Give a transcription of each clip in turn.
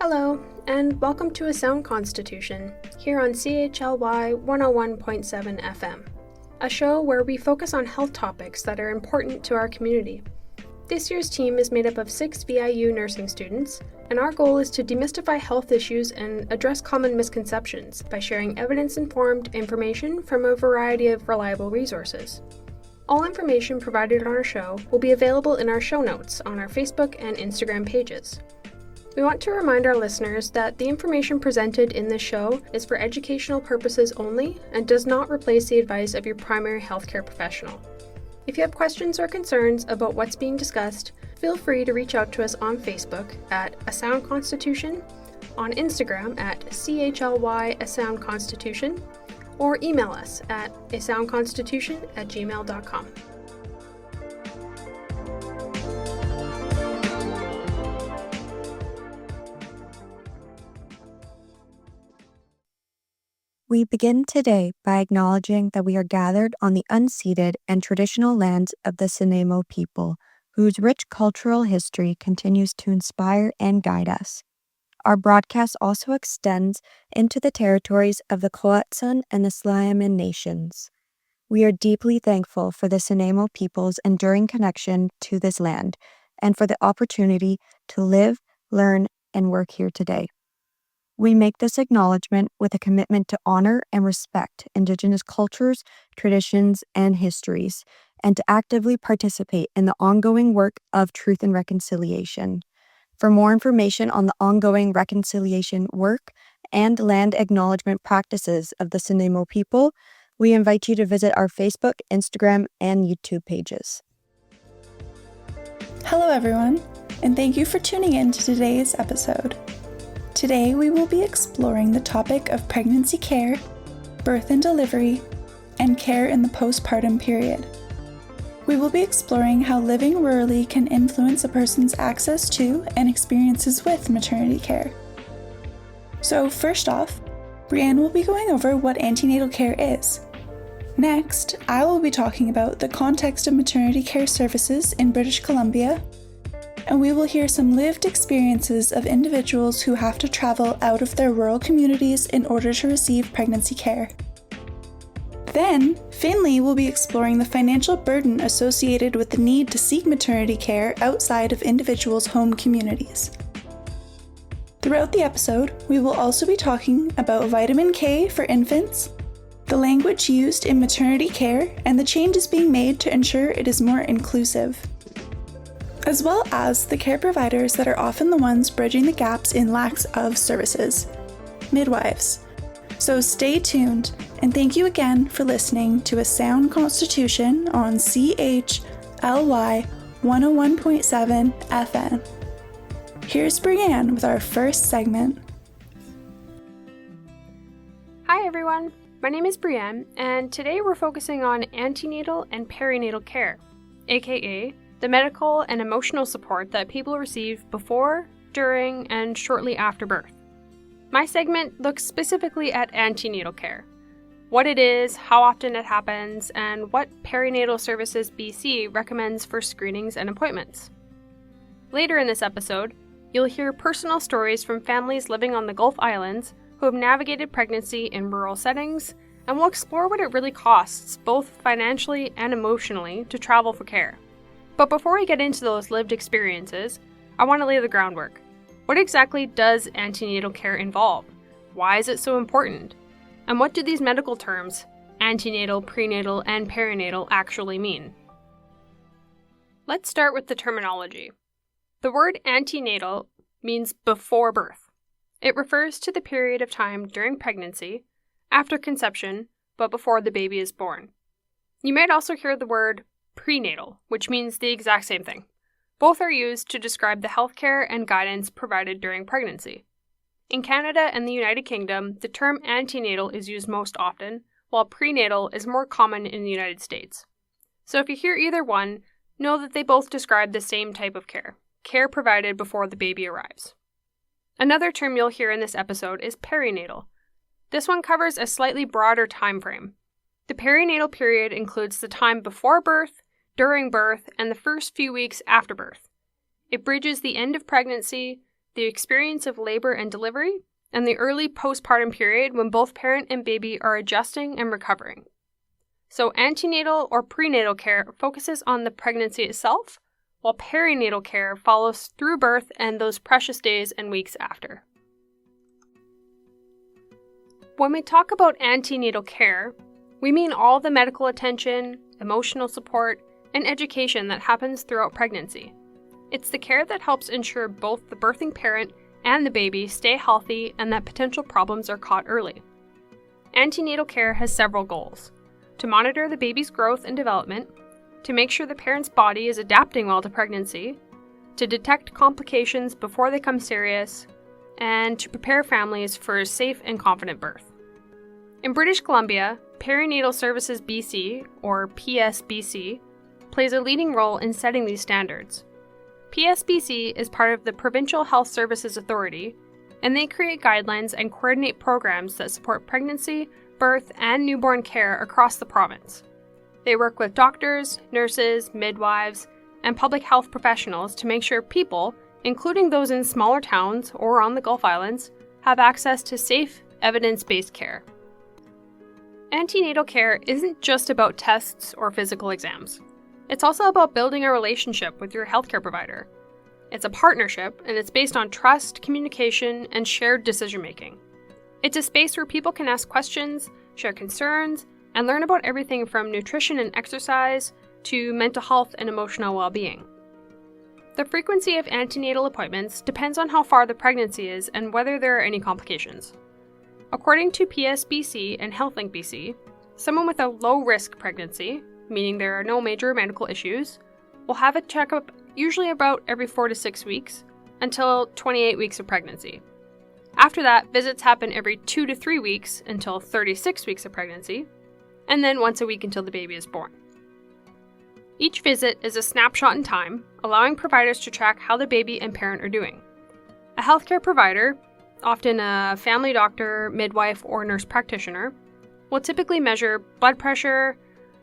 Hello, and welcome to A Sound Constitution, here on CHLY 101.7 FM, a show where we focus on health topics that are important to our community. This year's team is made up of 6 VIU nursing students, and our goal is to demystify health issues and address common misconceptions by sharing evidence-informed information from a variety of reliable resources. All information provided on our show will be available in our show notes on our Facebook and Instagram pages. We want to remind our listeners that the information presented in this show is for educational purposes only and does not replace the advice of your primary healthcare professional. If you have questions or concerns about what's being discussed, feel free to reach out to us on Facebook at A Sound Constitution, on Instagram at CHLY A Sound Constitution, or email us at asoundconstitution@gmail.com. We begin today by acknowledging that we are gathered on the unceded and traditional lands of the Nanaimo people, whose rich cultural history continues to inspire and guide us. Our broadcast also extends into the territories of the Coatsan and the Sliaman nations. We are deeply thankful for the Nanaimo people's enduring connection to this land and for the opportunity to live, learn, and work here today. We make this acknowledgement with a commitment to honor and respect Indigenous cultures, traditions, and histories, and to actively participate in the ongoing work of truth and reconciliation. For more information on the ongoing reconciliation work and land acknowledgement practices of the Nanaimo people, we invite you to visit our Facebook, Instagram, and YouTube pages. Hello everyone, and thank you for tuning in to today's episode. Today we will be exploring the topic of pregnancy care, birth and delivery, and care in the postpartum period. We will be exploring how living rurally can influence a person's access to and experiences with maternity care. So first off, Brianne will be going over what antenatal care is. Next, I will be talking about the context of maternity care services in British Columbia, and we will hear some lived experiences of individuals who have to travel out of their rural communities in order to receive pregnancy care. Then, Finley will be exploring the financial burden associated with the need to seek maternity care outside of individuals' home communities. Throughout the episode, we will also be talking about vitamin K for infants, the language used in maternity care, and the changes being made to ensure it is more inclusive, as well as the care providers that are often the ones bridging the gaps in lacks of services, midwives. So stay tuned, and thank you again for listening to A Sound Constitution on CHLY 101.7 FM. Here's Brianne with our first segment. Hi everyone, my name is Brianne, and today we're focusing on antenatal and perinatal care, aka the medical and emotional support that people receive before, during, and shortly after birth. My segment looks specifically at antenatal care, what it is, how often it happens, and what Perinatal Services BC recommends for screenings and appointments. Later in this episode, you'll hear personal stories from families living on the Gulf Islands who have navigated pregnancy in rural settings, and we'll explore what it really costs, both financially and emotionally, to travel for care. But before we get into those lived experiences, I want to lay the groundwork. What exactly does antenatal care involve? Why is it so important? And what do these medical terms, antenatal, prenatal, and perinatal, actually mean? Let's start with the terminology. The word antenatal means before birth. It refers to the period of time during pregnancy, after conception, but before the baby is born. You might also hear the word prenatal, which means the exact same thing. Both are used to describe the healthcare and guidance provided during pregnancy. In Canada and the United Kingdom, the term antenatal is used most often, while prenatal is more common in the United States. So if you hear either one, know that they both describe the same type of care provided before the baby arrives. Another term you'll hear in this episode is perinatal. This one covers a slightly broader time frame. The perinatal period includes the time before birth, during birth, and the first few weeks after birth. It bridges the end of pregnancy, the experience of labor and delivery, and the early postpartum period when both parent and baby are adjusting and recovering. So antenatal or prenatal care focuses on the pregnancy itself, while perinatal care follows through birth and those precious days and weeks after. When we talk about antenatal care, we mean all the medical attention, emotional support, and education that happens throughout pregnancy. It's the care that helps ensure both the birthing parent and the baby stay healthy and that potential problems are caught early. Antenatal care has several goals: to monitor the baby's growth and development, to make sure the parent's body is adapting well to pregnancy, to detect complications before they become serious, and to prepare families for a safe and confident birth. In British Columbia, Perinatal Services BC, or PSBC, plays a leading role in setting these standards. PSBC is part of the Provincial Health Services Authority, and they create guidelines and coordinate programs that support pregnancy, birth, and newborn care across the province. They work with doctors, nurses, midwives, and public health professionals to make sure people, including those in smaller towns or on the Gulf Islands, have access to safe, evidence-based care. Antenatal care isn't just about tests or physical exams. It's also about building a relationship with your healthcare provider. It's a partnership, and it's based on trust, communication, and shared decision-making. It's a space where people can ask questions, share concerns, and learn about everything from nutrition and exercise to mental health and emotional well-being. The frequency of antenatal appointments depends on how far the pregnancy is and whether there are any complications. According to PSBC and HealthLink BC, someone with a low-risk pregnancy, meaning there are no major medical issues, will have a checkup usually about every 4 to 6 weeks until 28 weeks of pregnancy. After that, visits happen every 2 to 3 weeks until 36 weeks of pregnancy, and then once a week until the baby is born. Each visit is a snapshot in time, allowing providers to track how the baby and parent are doing. A healthcare provider, often a family doctor, midwife, or nurse practitioner, will typically measure blood pressure,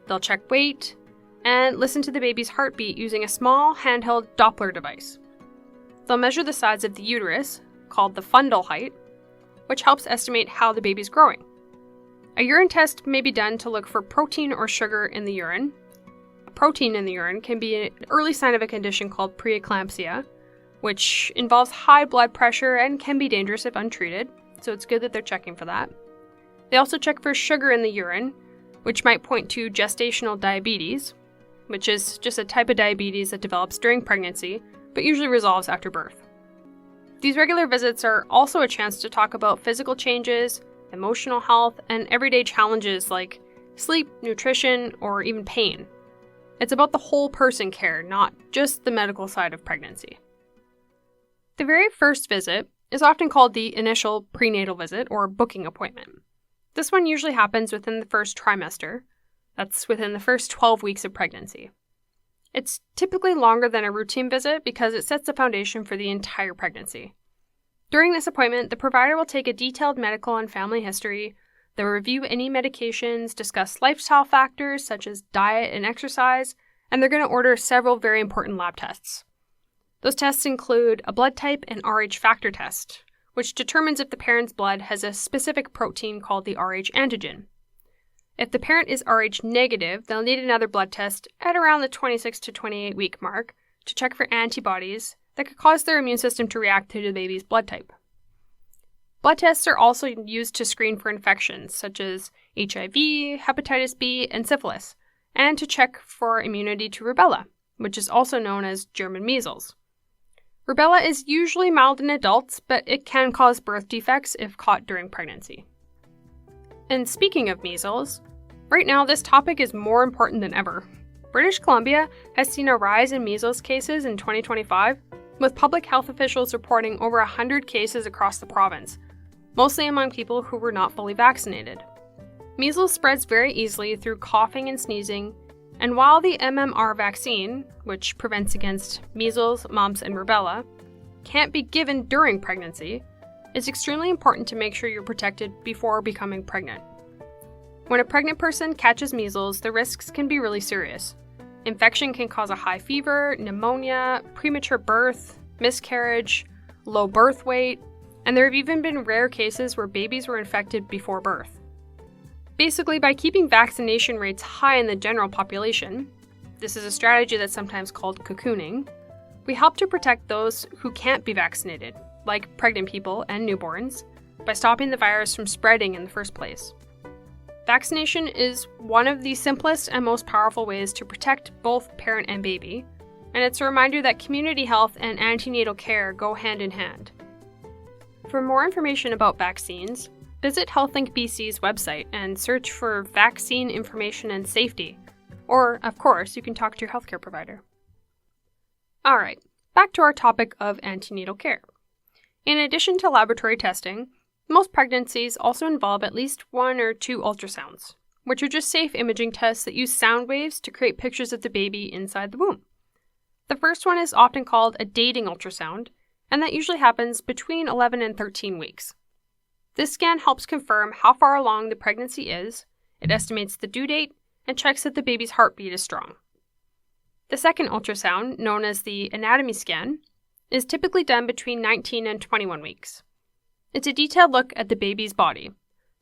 they'll check weight, and listen to the baby's heartbeat using a small handheld Doppler device. They'll measure the size of the uterus, called the fundal height, which helps estimate how the baby's growing. A urine test may be done to look for protein or sugar in the urine. A protein in the urine can be an early sign of a condition called preeclampsia, which involves high blood pressure and can be dangerous if untreated, so it's good that they're checking for that. They also check for sugar in the urine, which might point to gestational diabetes, which is just a type of diabetes that develops during pregnancy, but usually resolves after birth. These regular visits are also a chance to talk about physical changes, emotional health, and everyday challenges like sleep, nutrition, or even pain. It's about the whole person care, not just the medical side of pregnancy. The very first visit is often called the initial prenatal visit or booking appointment. This one usually happens within the first trimester. That's within the first 12 weeks of pregnancy. It's typically longer than a routine visit because it sets the foundation for the entire pregnancy. During this appointment, the provider will take a detailed medical and family history. They'll review any medications, discuss lifestyle factors such as diet and exercise, and they're going to order several very important lab tests. Those tests include a blood type and Rh factor test, which determines if the parent's blood has a specific protein called the Rh antigen. If the parent is Rh negative, they'll need another blood test at around the 26 to 28 week mark to check for antibodies that could cause their immune system to react to the baby's blood type. Blood tests are also used to screen for infections such as HIV, hepatitis B, and syphilis, and to check for immunity to rubella, which is also known as German measles. Rubella is usually mild in adults, but it can cause birth defects if caught during pregnancy. And speaking of measles, right now this topic is more important than ever. British Columbia has seen a rise in measles cases in 2025, with public health officials reporting over 100 cases across the province, mostly among people who were not fully vaccinated. Measles spreads very easily through coughing and sneezing, and while the MMR vaccine, which prevents against measles, mumps, and rubella, can't be given during pregnancy, it's extremely important to make sure you're protected before becoming pregnant. When a pregnant person catches measles, the risks can be really serious. Infection can cause a high fever, pneumonia, premature birth, miscarriage, low birth weight, and there have even been rare cases where babies were infected before birth. Basically, by keeping vaccination rates high in the general population, this is a strategy that's sometimes called cocooning, we help to protect those who can't be vaccinated, like pregnant people and newborns, by stopping the virus from spreading in the first place. Vaccination is one of the simplest and most powerful ways to protect both parent and baby, and it's a reminder that community health and antenatal care go hand in hand. For more information about vaccines, visit HealthLink BC's website and search for vaccine information and safety. Or, of course, you can talk to your healthcare provider. Alright, back to our topic of antenatal care. In addition to laboratory testing, most pregnancies also involve at least 1 or 2 ultrasounds, which are just safe imaging tests that use sound waves to create pictures of the baby inside the womb. The first one is often called a dating ultrasound, and that usually happens between 11 and 13 weeks. This scan helps confirm how far along the pregnancy is, it estimates the due date, and checks that the baby's heartbeat is strong. The second ultrasound, known as the anatomy scan, is typically done between 19 and 21 weeks. It's a detailed look at the baby's body,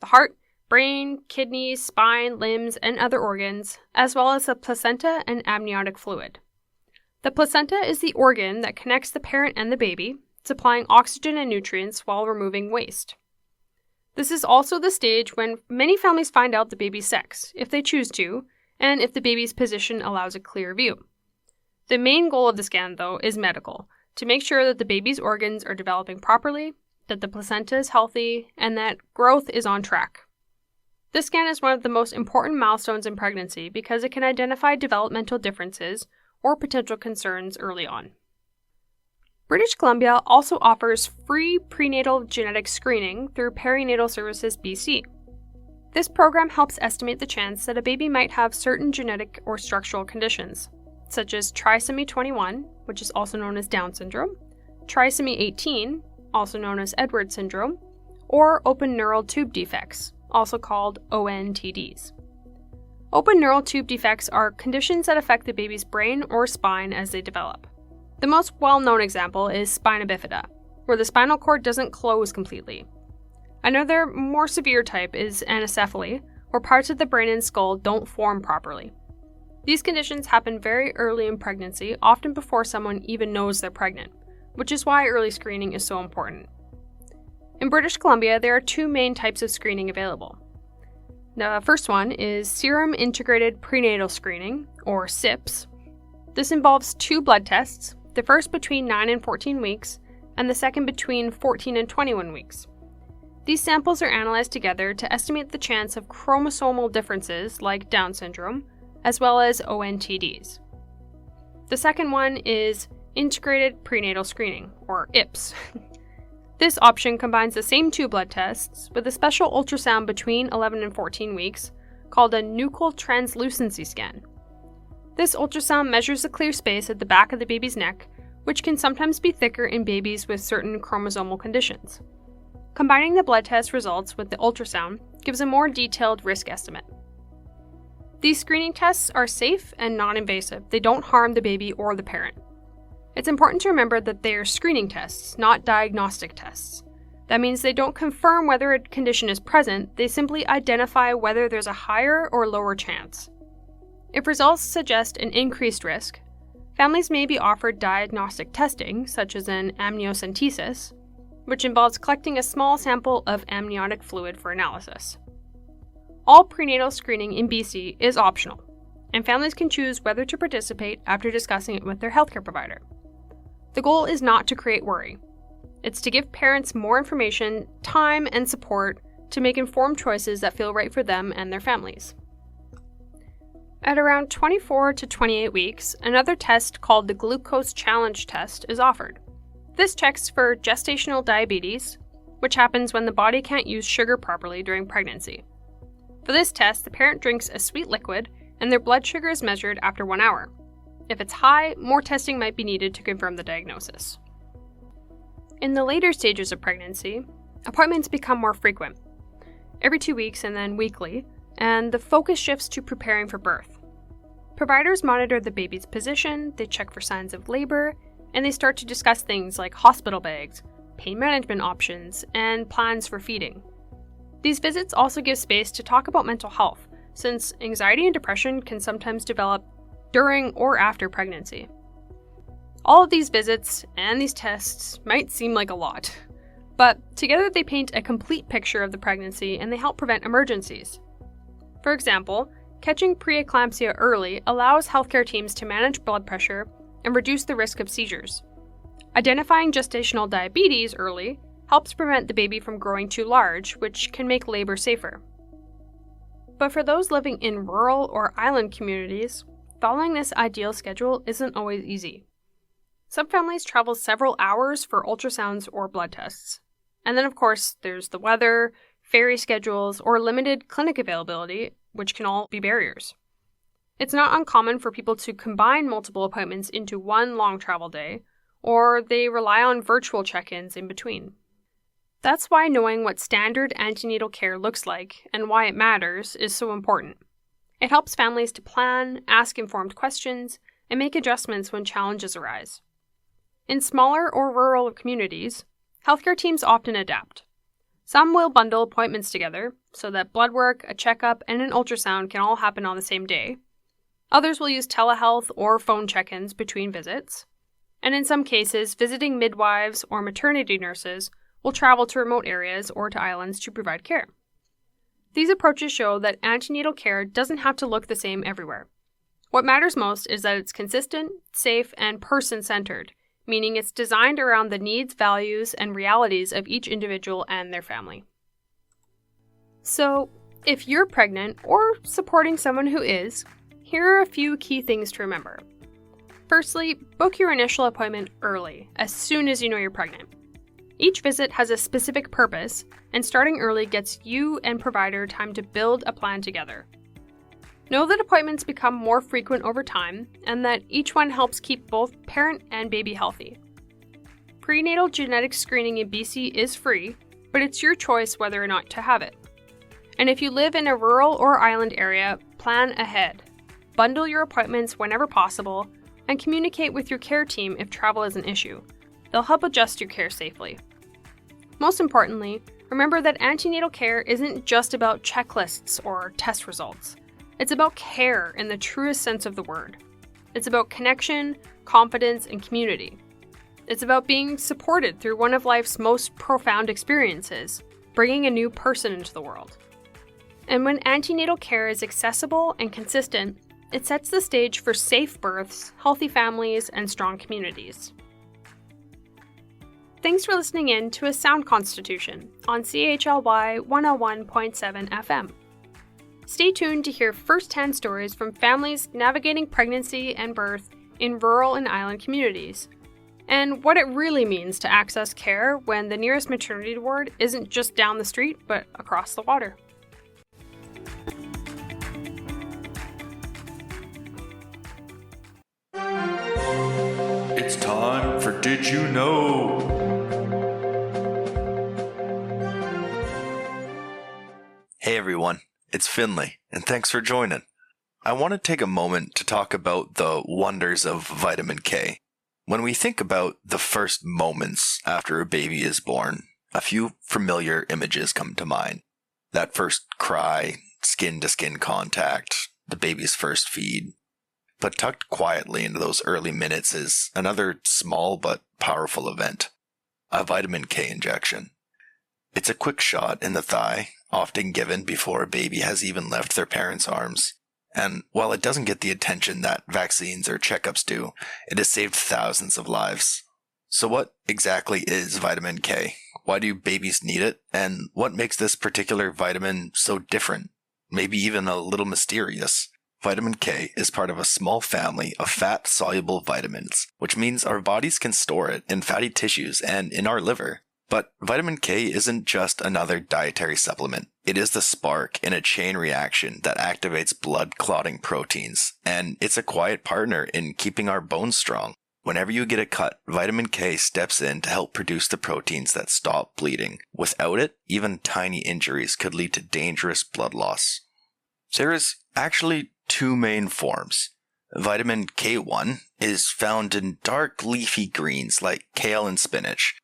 the heart, brain, kidneys, spine, limbs, and other organs, as well as the placenta and amniotic fluid. The placenta is the organ that connects the parent and the baby, supplying oxygen and nutrients while removing waste. This is also the stage when many families find out the baby's sex, if they choose to, and if the baby's position allows a clear view. The main goal of the scan, though, is medical, to make sure that the baby's organs are developing properly, that the placenta is healthy, and that growth is on track. This scan is one of the most important milestones in pregnancy because it can identify developmental differences or potential concerns early on. British Columbia also offers free prenatal genetic screening through Perinatal Services BC. This program helps estimate the chance that a baby might have certain genetic or structural conditions, such as trisomy 21, which is also known as Down syndrome, trisomy 18, also known as Edwards syndrome, or open neural tube defects, also called ONTDs. Open neural tube defects are conditions that affect the baby's brain or spine as they develop. The most well-known example is spina bifida, where the spinal cord doesn't close completely. Another, more severe type is anencephaly, where parts of the brain and skull don't form properly. These conditions happen very early in pregnancy, often before someone even knows they're pregnant, which is why early screening is so important. In British Columbia, there are 2 main types of screening available. The first one is Serum Integrated Prenatal Screening, or SIPS. This involves 2 blood tests, the first between 9 and 14 weeks, and the second between 14 and 21 weeks. These samples are analyzed together to estimate the chance of chromosomal differences like Down syndrome, as well as ONTDs. The second one is Integrated Prenatal Screening, or IPS. This option combines the same 2 blood tests with a special ultrasound between 11 and 14 weeks called a nuchal translucency scan. This ultrasound measures the clear space at the back of the baby's neck, which can sometimes be thicker in babies with certain chromosomal conditions. Combining the blood test results with the ultrasound gives a more detailed risk estimate. These screening tests are safe and non-invasive. They don't harm the baby or the parent. It's important to remember that they are screening tests, not diagnostic tests. That means they don't confirm whether a condition is present, they simply identify whether there's a higher or lower chance. If results suggest an increased risk, families may be offered diagnostic testing, such as an amniocentesis, which involves collecting a small sample of amniotic fluid for analysis. All prenatal screening in BC is optional, and families can choose whether to participate after discussing it with their healthcare provider. The goal is not to create worry. It's to give parents more information, time, and support to make informed choices that feel right for them and their families. At around 24 to 28 weeks, another test called the Glucose Challenge Test is offered. This checks for gestational diabetes, which happens when the body can't use sugar properly during pregnancy. For this test, the parent drinks a sweet liquid and their blood sugar is measured after 1 hour. If it's high, more testing might be needed to confirm the diagnosis. In the later stages of pregnancy, appointments become more frequent, every 2 weeks and then weekly, and the focus shifts to preparing for birth. Providers monitor the baby's position, they check for signs of labor, and they start to discuss things like hospital bags, pain management options and plans for feeding. These visits also give space to talk about mental health, since anxiety and depression can sometimes develop during or after pregnancy. All of these visits and these tests might seem like a lot, but together they paint a complete picture of the pregnancy and they help prevent emergencies. For example, catching preeclampsia early allows healthcare teams to manage blood pressure and reduce the risk of seizures. Identifying gestational diabetes early helps prevent the baby from growing too large, which can make labor safer. But for those living in rural or island communities, following this ideal schedule isn't always easy. Some families travel several hours for ultrasounds or blood tests. And then, of course, there's the weather, ferry schedules, or limited clinic availability, which can all be barriers. It's not uncommon for people to combine multiple appointments into one long travel day, or they rely on virtual check-ins in between. That's why knowing what standard antenatal care looks like and why it matters is so important. It helps families to plan, ask informed questions, and make adjustments when challenges arise. In smaller or rural communities, healthcare teams often adapt. Some will bundle appointments together so that blood work, a checkup, and an ultrasound can all happen on the same day. Others will use telehealth or phone check-ins between visits. And in some cases, visiting midwives or maternity nurses will travel to remote areas or to islands to provide care. These approaches show that antenatal care doesn't have to look the same everywhere. What matters most is that it's consistent, safe, and person-centered, meaning it's designed around the needs, values, and realities of each individual and their family. So, if you're pregnant or supporting someone who is, here are a few key things to remember. Firstly, book your initial appointment early, as soon as you know you're pregnant. Each visit has a specific purpose, and starting early gets you and provider time to build a plan together. Know that appointments become more frequent over time, and that each one helps keep both parent and baby healthy. Prenatal genetic screening in BC is free, but it's your choice whether or not to have it. And if you live in a rural or island area, plan ahead. Bundle your appointments whenever possible, and communicate with your care team if travel is an issue. They'll help adjust your care safely. Most importantly, remember that antenatal care isn't just about checklists or test results. It's about care in the truest sense of the word. It's about connection, confidence, and community. It's about being supported through one of life's most profound experiences, bringing a new person into the world. And when antenatal care is accessible and consistent, it sets the stage for safe births, healthy families, and strong communities. Thanks for listening in to A Sound Constitution on CHLY 101.7 FM. Stay tuned to hear first-hand stories from families navigating pregnancy and birth in rural and island communities, and what it really means to access care when the nearest maternity ward isn't just down the street, but across the water. It's time for Did You Know? Hey everyone, it's Finley, and thanks for joining. I want to take a moment to talk about the wonders of vitamin K. When we think about the first moments after a baby is born, a few familiar images come to mind. That first cry, skin-to-skin contact, the baby's first feed. But tucked quietly into those early minutes is another small but powerful event, a vitamin K injection. It's a quick shot in the thigh, often given before a baby has even left their parents' arms. And while it doesn't get the attention that vaccines or checkups do, it has saved thousands of lives. So what exactly is vitamin K? Why do babies need it? And what makes this particular vitamin so different? Maybe even a little mysterious? Vitamin K is part of a small family of fat-soluble vitamins, which means our bodies can store it in fatty tissues and in our liver. But vitamin K isn't just another dietary supplement. It is the spark in a chain reaction that activates blood-clotting proteins, and it's a quiet partner in keeping our bones strong. Whenever you get a cut, vitamin K steps in to help produce the proteins that stop bleeding. Without it, even tiny injuries could lead to dangerous blood loss. There is actually two main forms. Vitamin K1 is found in dark leafy greens like kale and spinach.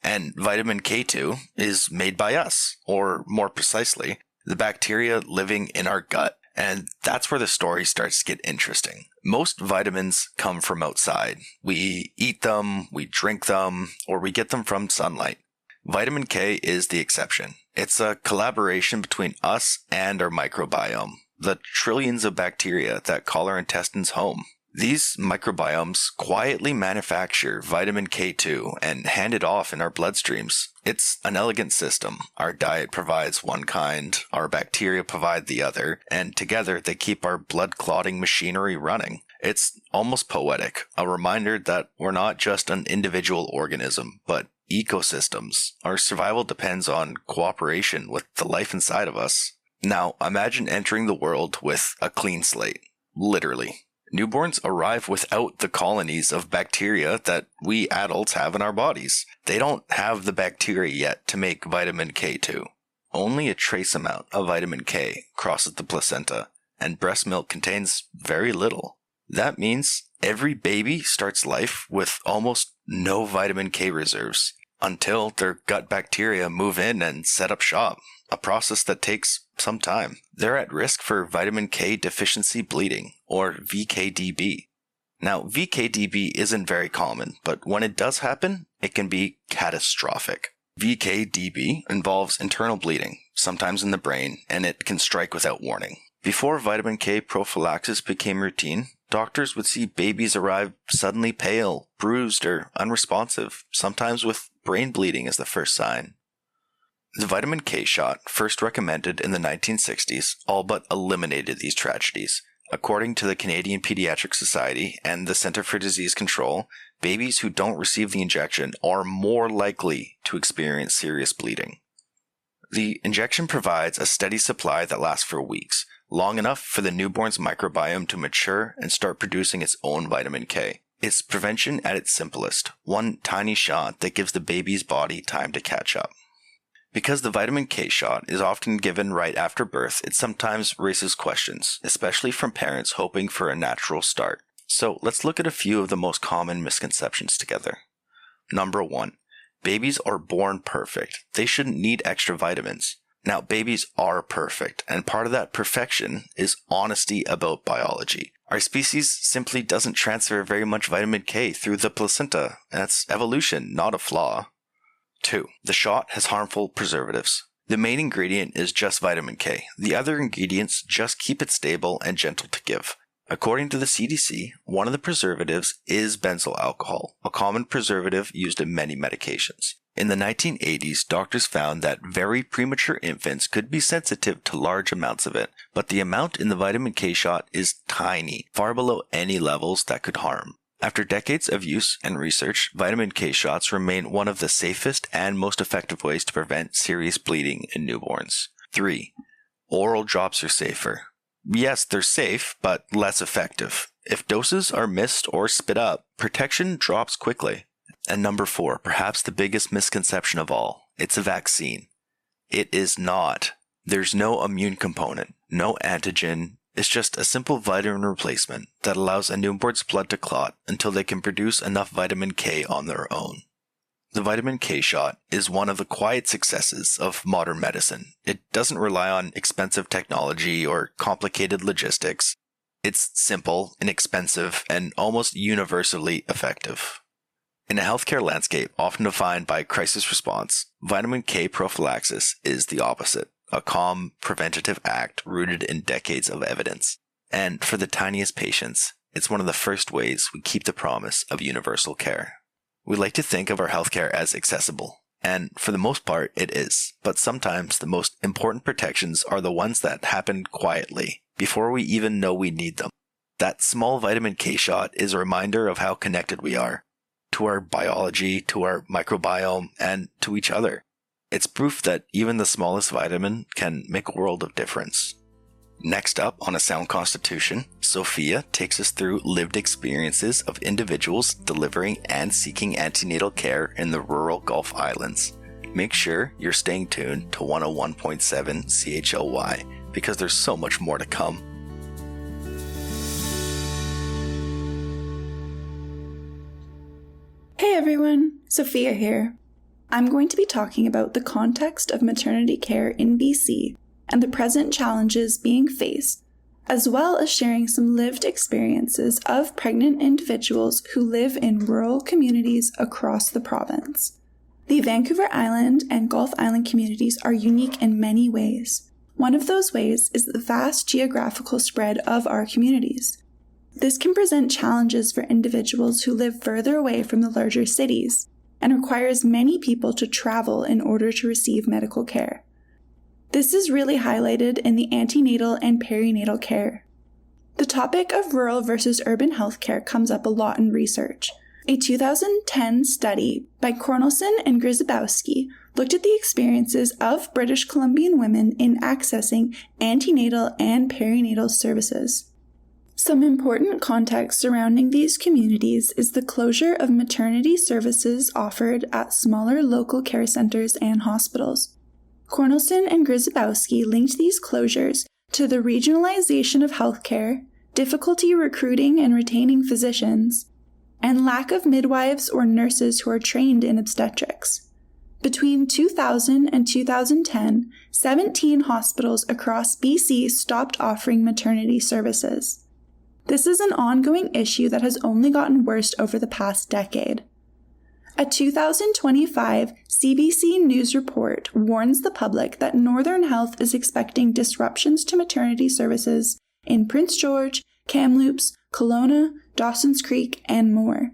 And vitamin K2 is made by us, or more precisely, the bacteria living in our gut. And that's where the story starts to get interesting. Most vitamins come from outside. We eat them, we drink them, or we get them from sunlight. Vitamin K is the exception. It's a collaboration between us and our microbiome, the trillions of bacteria that call our intestines home. These microbiomes quietly manufacture vitamin K2 and hand it off in our bloodstreams. It's an elegant system. Our diet provides one kind, our bacteria provide the other, and together they keep our blood-clotting machinery running. It's almost poetic, a reminder that we're not just an individual organism, but ecosystems. Our survival depends on cooperation with the life inside of us. Now, imagine entering the world with a clean slate. Literally. Newborns arrive without the colonies of bacteria that we adults have in our bodies. They don't have the bacteria yet to make vitamin K2. Only a trace amount of vitamin K crosses the placenta, and breast milk contains very little. That means every baby starts life with almost no vitamin K reserves until their gut bacteria move in and set up shop, a process that takes some time. They're at risk for vitamin K deficiency bleeding, or VKDB. Now, VKDB isn't very common, but when it does happen, it can be catastrophic. VKDB involves internal bleeding, sometimes in the brain, and it can strike without warning. Before vitamin K prophylaxis became routine, doctors would see babies arrive suddenly pale, bruised, or unresponsive, sometimes with brain bleeding as the first sign. The vitamin K shot, first recommended in the 1960s, all but eliminated these tragedies. According to the Canadian Pediatric Society and the Centre for Disease Control, babies who don't receive the injection are more likely to experience serious bleeding. The injection provides a steady supply that lasts for weeks, long enough for the newborn's microbiome to mature and start producing its own vitamin K. It's prevention at its simplest, one tiny shot that gives the baby's body time to catch up. Because the vitamin K shot is often given right after birth, it sometimes raises questions, especially from parents hoping for a natural start. So let's look at a few of the most common misconceptions together. Number 1. Babies are born perfect. They shouldn't need extra vitamins. Now, babies are perfect, and part of that perfection is honesty about biology. Our species simply doesn't transfer very much vitamin K through the placenta. That's evolution, not a flaw. 2. The shot has harmful preservatives. The main ingredient is just vitamin K. The other ingredients just keep it stable and gentle to give. According to the CDC, one of the preservatives is benzyl alcohol, a common preservative used in many medications. In the 1980s, doctors found that very premature infants could be sensitive to large amounts of it, but the amount in the vitamin K shot is tiny, far below any levels that could harm. After decades of use and research, vitamin K shots remain one of the safest and most effective ways to prevent serious bleeding in newborns. 3. Oral drops are safer. Yes, they're safe, but less effective. If doses are missed or spit up, protection drops quickly. And number 4, perhaps the biggest misconception of all, it's a vaccine. It is not. There's no immune component, no antigen. It's just a simple vitamin replacement that allows a newborn's blood to clot until they can produce enough vitamin K on their own. The vitamin K shot is one of the quiet successes of modern medicine. It doesn't rely on expensive technology or complicated logistics. It's simple, inexpensive, and almost universally effective. In a healthcare landscape often defined by crisis response, vitamin K prophylaxis is the opposite. A calm, preventative act rooted in decades of evidence. And for the tiniest patients, it's one of the first ways we keep the promise of universal care. We like to think of our healthcare as accessible, and for the most part it is, but sometimes the most important protections are the ones that happen quietly, before we even know we need them. That small vitamin K shot is a reminder of how connected we are, to our biology, to our microbiome, and to each other. It's proof that even the smallest vitamin can make a world of difference. Next up on A Sound Constitution, Sophia takes us through lived experiences of individuals delivering and seeking antenatal care in the rural Gulf Islands. Make sure you're staying tuned to 101.7 CHLY because there's so much more to come. Hey everyone, Sophia here. I'm going to be talking about the context of maternity care in BC and the present challenges being faced, as well as sharing some lived experiences of pregnant individuals who live in rural communities across the province. The Vancouver Island and Gulf Island communities are unique in many ways. One of those ways is the vast geographical spread of our communities. This can present challenges for individuals who live further away from the larger cities and requires many people to travel in order to receive medical care. This is really highlighted in the antenatal and perinatal care. The topic of rural versus urban healthcare comes up a lot in research. A 2010 study by Cornelson and Grzybowski looked at the experiences of British Columbian women in accessing antenatal and perinatal services. Some important context surrounding these communities is the closure of maternity services offered at smaller local care centers and hospitals. Cornelson and Grzybowski linked these closures to the regionalization of healthcare, difficulty recruiting and retaining physicians, and lack of midwives or nurses who are trained in obstetrics. Between 2000 and 2010, 17 hospitals across BC stopped offering maternity services. This is an ongoing issue that has only gotten worse over the past decade. A 2025 CBC News report warns the public that Northern Health is expecting disruptions to maternity services in Prince George, Kamloops, Kelowna, Dawson's Creek, and more.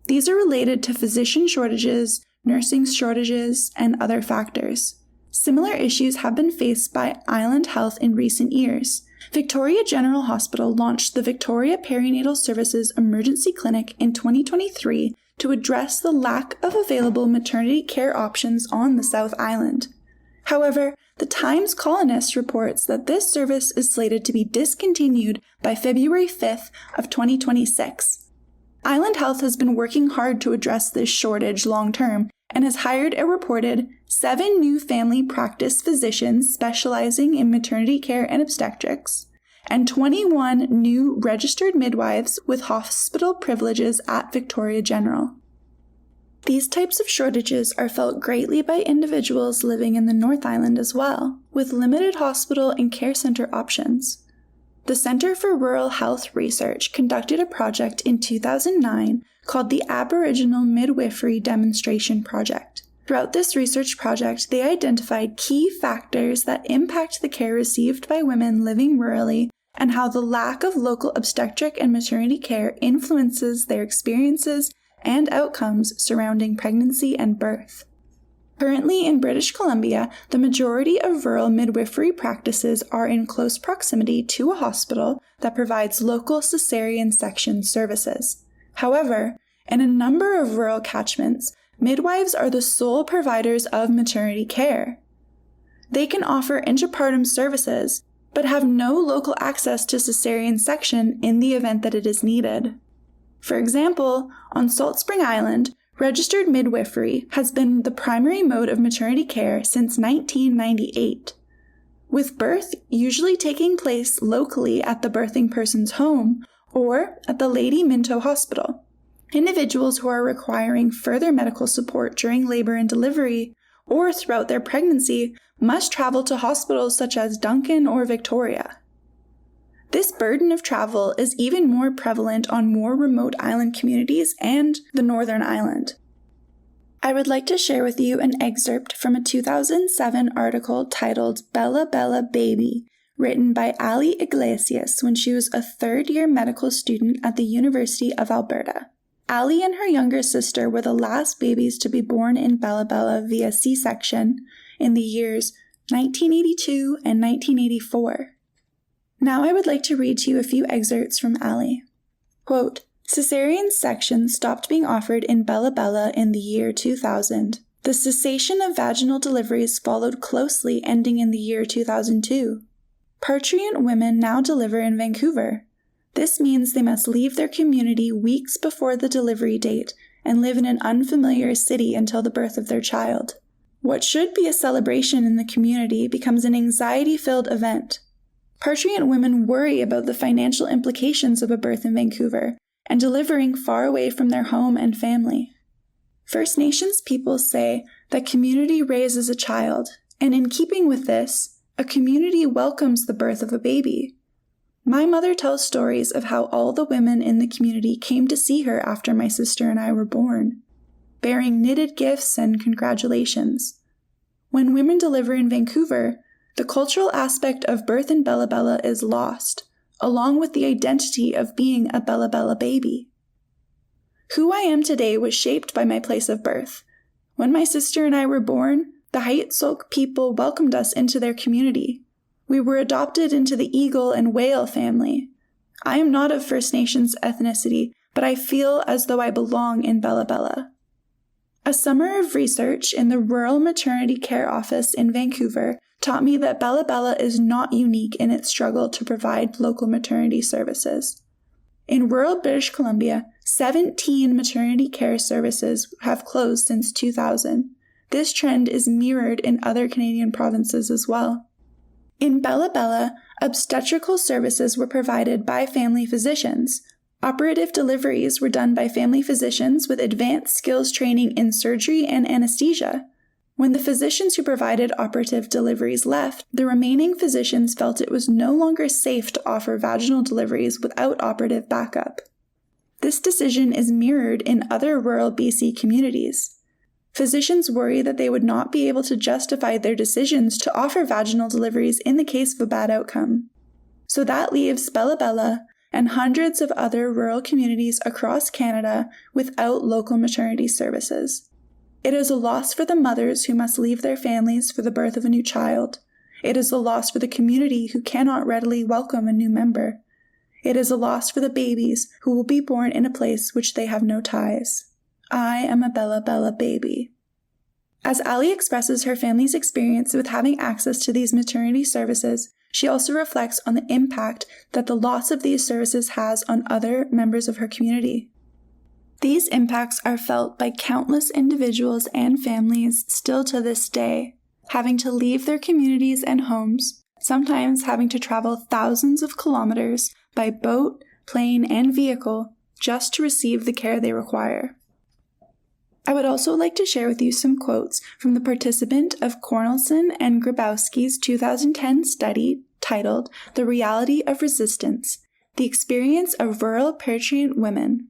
These are related to physician shortages, nursing shortages, and other factors. Similar issues have been faced by Island Health in recent years. Victoria General Hospital launched the Victoria Perinatal Services Emergency Clinic in 2023 to address the lack of available maternity care options on the South Island. However, the Times Colonist reports that this service is slated to be discontinued by February 5th of 2026. Island Health has been working hard to address this shortage long-term and has hired a reported 7 new family practice physicians specializing in maternity care and obstetrics, and 21 new registered midwives with hospital privileges at Victoria General. These types of shortages are felt greatly by individuals living in the North Island as well, with limited hospital and care center options. The Centre for Rural Health Research conducted a project in 2009 called the Aboriginal Midwifery Demonstration Project. Throughout this research project, they identified key factors that impact the care received by women living rurally and how the lack of local obstetric and maternity care influences their experiences and outcomes surrounding pregnancy and birth. Currently in British Columbia, the majority of rural midwifery practices are in close proximity to a hospital that provides local cesarean section services. However, in a number of rural catchments, midwives are the sole providers of maternity care. They can offer intrapartum services, but have no local access to cesarean section in the event that it is needed. For example, on Salt Spring Island, registered midwifery has been the primary mode of maternity care since 1998, with birth usually taking place locally at the birthing person's home or at the Lady Minto Hospital. Individuals who are requiring further medical support during labor and delivery or throughout their pregnancy must travel to hospitals such as Duncan or Victoria. This burden of travel is even more prevalent on more remote island communities and the Northern Island. I would like to share with you an excerpt from a 2007 article titled Bella Bella Baby, written by Ali Iglesias when she was a third-year medical student at the University of Alberta. Ali and her younger sister were the last babies to be born in Bella Bella via C-section in the years 1982 and 1984. Now I would like to read to you a few excerpts from Ali. Quote, "Cesarean section stopped being offered in Bella Bella in the year 2000. The cessation of vaginal deliveries followed closely, ending in the year 2002. Parturient women now deliver in Vancouver. This means they must leave their community weeks before the delivery date and live in an unfamiliar city until the birth of their child. What should be a celebration in the community becomes an anxiety-filled event. Parturient women worry about the financial implications of a birth in Vancouver and delivering far away from their home and family. First Nations peoples say that community raises a child, and in keeping with this, a community welcomes the birth of a baby. My mother tells stories of how all the women in the community came to see her after my sister and I were born, bearing knitted gifts and congratulations. When women deliver in Vancouver, the cultural aspect of birth in Bella Bella is lost, along with the identity of being a Bella Bella baby. Who I am today was shaped by my place of birth. When my sister and I were born, the Haitsuk people welcomed us into their community. We were adopted into the eagle and whale family. I am not of First Nations ethnicity, but I feel as though I belong in Bella Bella. A summer of research in the Rural Maternity Care Office in Vancouver taught me that Bella Bella is not unique in its struggle to provide local maternity services. In rural British Columbia, 17 maternity care services have closed since 2000. This trend is mirrored in other Canadian provinces as well. In Bella Bella, obstetrical services were provided by family physicians. Operative deliveries were done by family physicians with advanced skills training in surgery and anesthesia. When the physicians who provided operative deliveries left, the remaining physicians felt it was no longer safe to offer vaginal deliveries without operative backup. This decision is mirrored in other rural BC communities. Physicians worry that they would not be able to justify their decisions to offer vaginal deliveries in the case of a bad outcome. So that leaves Bella Bella and hundreds of other rural communities across Canada without local maternity services. It is a loss for the mothers who must leave their families for the birth of a new child. It is a loss for the community who cannot readily welcome a new member. It is a loss for the babies who will be born in a place which they have no ties. I am a Bella Bella baby. As Ali expresses her family's experience with having access to these maternity services, she also reflects on the impact that the loss of these services has on other members of her community. These impacts are felt by countless individuals and families still to this day, having to leave their communities and homes, sometimes having to travel thousands of kilometers by boat, plane, and vehicle just to receive the care they require. I would also like to share with you some quotes from the participant of Cornelson and Grabowski's 2010 study titled The Reality of Resistance, The Experience of Rural Patriot Women.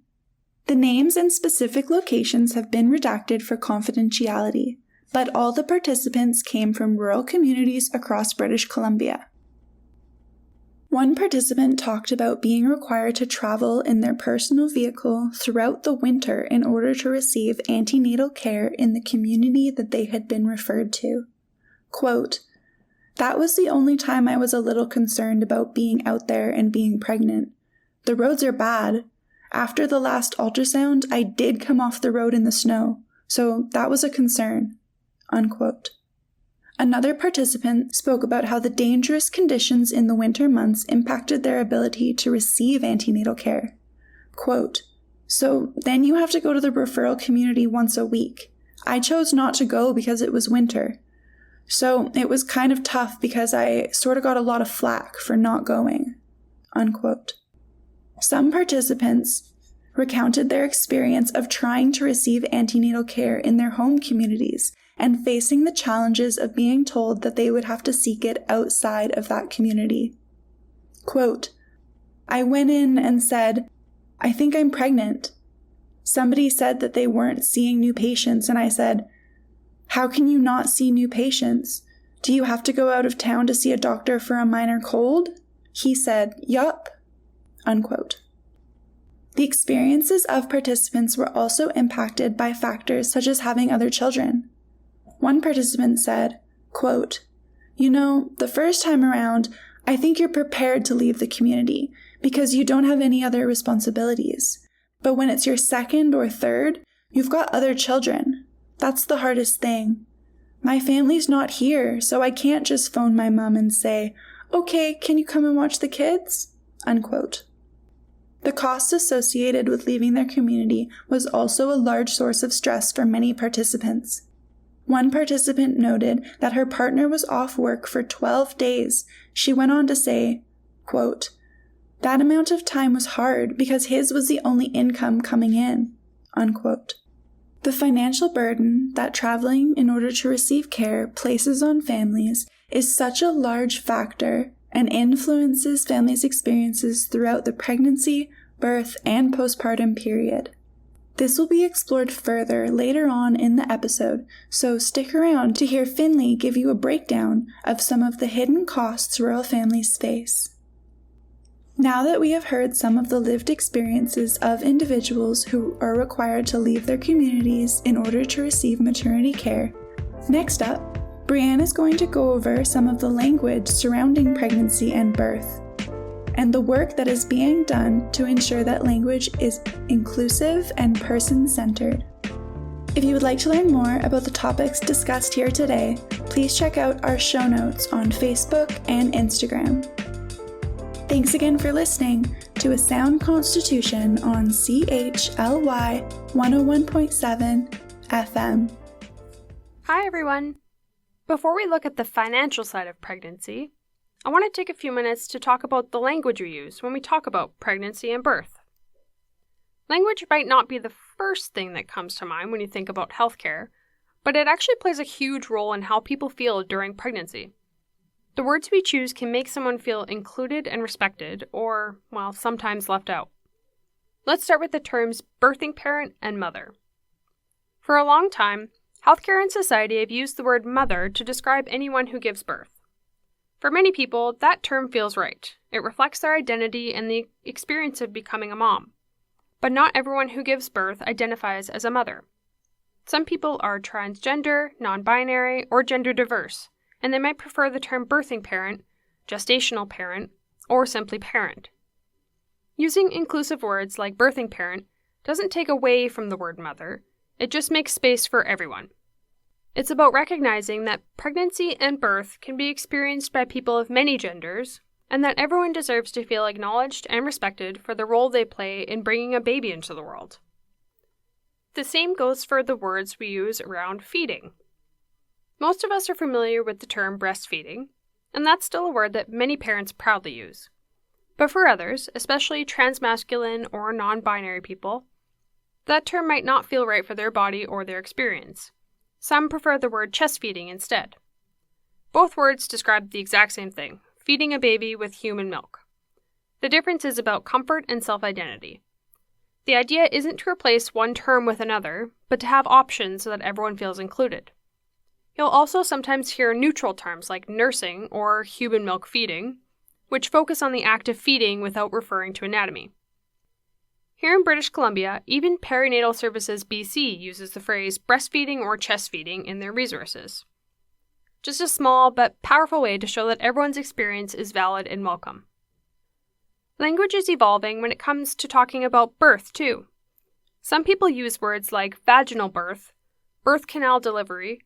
The names and specific locations have been redacted for confidentiality, but all the participants came from rural communities across British Columbia. One participant talked about being required to travel in their personal vehicle throughout the winter in order to receive antenatal care in the community that they had been referred to. Quote, "That was the only time I was a little concerned about being out there and being pregnant. The roads are bad. After the last ultrasound, I did come off the road in the snow, so that was a concern." Unquote. Another participant spoke about how the dangerous conditions in the winter months impacted their ability to receive antenatal care. Quote, "So then you have to go to the referral community once a week. I chose not to go because it was winter. So it was kind of tough because I sort of got a lot of flack for not going." Unquote. Some participants recounted their experience of trying to receive antenatal care in their home communities and facing the challenges of being told that they would have to seek it outside of that community. Quote, "I went in and said, 'I think I'm pregnant.' Somebody said that they weren't seeing new patients, and I said, 'How can you not see new patients? Do you have to go out of town to see a doctor for a minor cold?' He said, 'Yup.'" Unquote. The experiences of participants were also impacted by factors such as having other children. One participant said, quote, "You know, the first time around, I think you're prepared to leave the community because you don't have any other responsibilities. But when it's your second or third, you've got other children. That's the hardest thing. My family's not here, so I can't just phone my mom and say, 'Okay, can you come and watch the kids?'" Unquote. The costs associated with leaving their community was also a large source of stress for many participants. One participant noted that her partner was off work for 12 days. She went on to say, quote, "That amount of time was hard because his was the only income coming in." Unquote. The financial burden that traveling in order to receive care places on families is such a large factor and influences families' experiences throughout the pregnancy, birth, and postpartum period. This will be explored further later on in the episode, so stick around to hear Finley give you a breakdown of some of the hidden costs royal families face. Now that we have heard some of the lived experiences of individuals who are required to leave their communities in order to receive maternity care, next up, Brianne is going to go over some of the language surrounding pregnancy and birth, and the work that is being done to ensure that language is inclusive and person-centered. If you would like to learn more about the topics discussed here today, please check out our show notes on Facebook and Instagram. Thanks again for listening to A Sound Constitution on CHLY 101.7 FM. Hi everyone! Before we look at the financial side of pregnancy, I want to take a few minutes to talk about the language we use when we talk about pregnancy and birth. Language might not be the first thing that comes to mind when you think about healthcare, but it actually plays a huge role in how people feel during pregnancy. The words we choose can make someone feel included and respected, or, well, sometimes left out. Let's start with the terms birthing parent and mother. For a long time, healthcare and society have used the word mother to describe anyone who gives birth. For many people, that term feels right. It reflects their identity and the experience of becoming a mom. But not everyone who gives birth identifies as a mother. Some people are transgender, non-binary, or gender diverse, and they might prefer the term birthing parent, gestational parent, or simply parent. Using inclusive words like birthing parent doesn't take away from the word mother, it just makes space for everyone. It's about recognizing that pregnancy and birth can be experienced by people of many genders, and that everyone deserves to feel acknowledged and respected for the role they play in bringing a baby into the world. The same goes for the words we use around feeding. Most of us are familiar with the term breastfeeding, and that's still a word that many parents proudly use. But for others, especially transmasculine or non-binary people, that term might not feel right for their body or their experience. Some prefer the word chest feeding instead. Both words describe the exact same thing, feeding a baby with human milk. The difference is about comfort and self-identity. The idea isn't to replace one term with another, but to have options so that everyone feels included. You'll also sometimes hear neutral terms like nursing or human milk feeding, which focus on the act of feeding without referring to anatomy. Here in British Columbia, even Perinatal Services BC uses the phrase breastfeeding or chest feeding in their resources. Just a small but powerful way to show that everyone's experience is valid and welcome. Language is evolving when it comes to talking about birth, too. Some people use words like vaginal birth, birth canal delivery,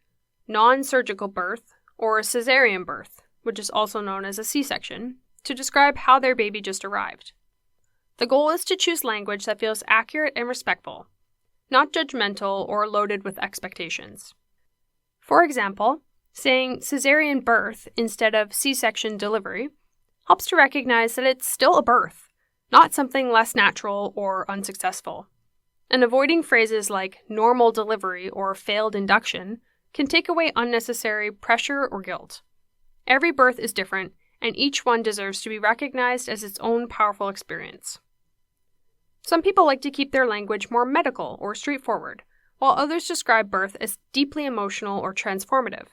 non-surgical birth, or cesarean birth, which is also known as a C-section, to describe how their baby just arrived. The goal is to choose language that feels accurate and respectful, not judgmental or loaded with expectations. For example, saying cesarean birth instead of C-section delivery helps to recognize that it's still a birth, not something less natural or unsuccessful. And avoiding phrases like normal delivery or failed induction can take away unnecessary pressure or guilt. Every birth is different, and each one deserves to be recognized as its own powerful experience. Some people like to keep their language more medical or straightforward, while others describe birth as deeply emotional or transformative.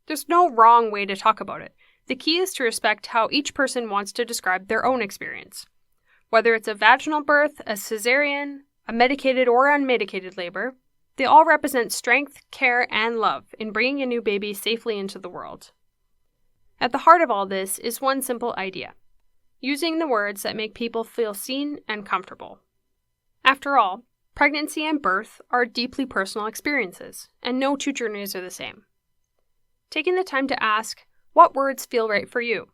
There's no wrong way to talk about it. The key is to respect how each person wants to describe their own experience. Whether it's a vaginal birth, a cesarean, a medicated or unmedicated labor, they all represent strength, care, and love in bringing a new baby safely into the world. At the heart of all this is one simple idea: using the words that make people feel seen and comfortable. After all, pregnancy and birth are deeply personal experiences, and no two journeys are the same. Taking the time to ask, what words feel right for you?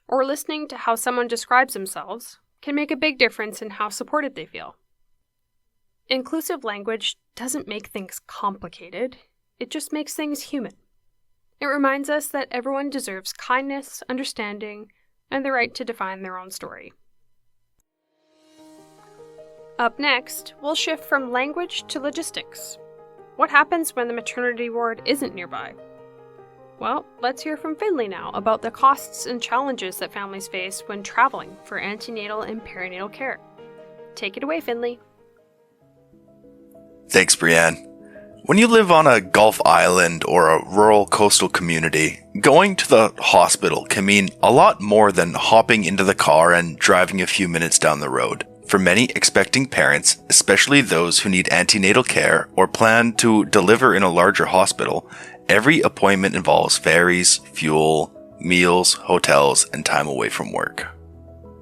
Or listening to how someone describes themselves can make a big difference in how supported they feel. Inclusive language doesn't make things complicated, it just makes things human. It reminds us that everyone deserves kindness, understanding, and the right to define their own story. Up next, we'll shift from language to logistics. what happens when the maternity ward isn't nearby? Well, let's hear from Finley now about the costs and challenges that families face when traveling for antenatal and perinatal care. Take it away, Finley. Thanks, Brienne. When you live on a Gulf island or a rural coastal community, going to the hospital can mean a lot more than hopping into the car and driving a few minutes down the road. For many expecting parents, especially those who need antenatal care or plan to deliver in a larger hospital, every appointment involves ferries, fuel, meals, hotels, and time away from work.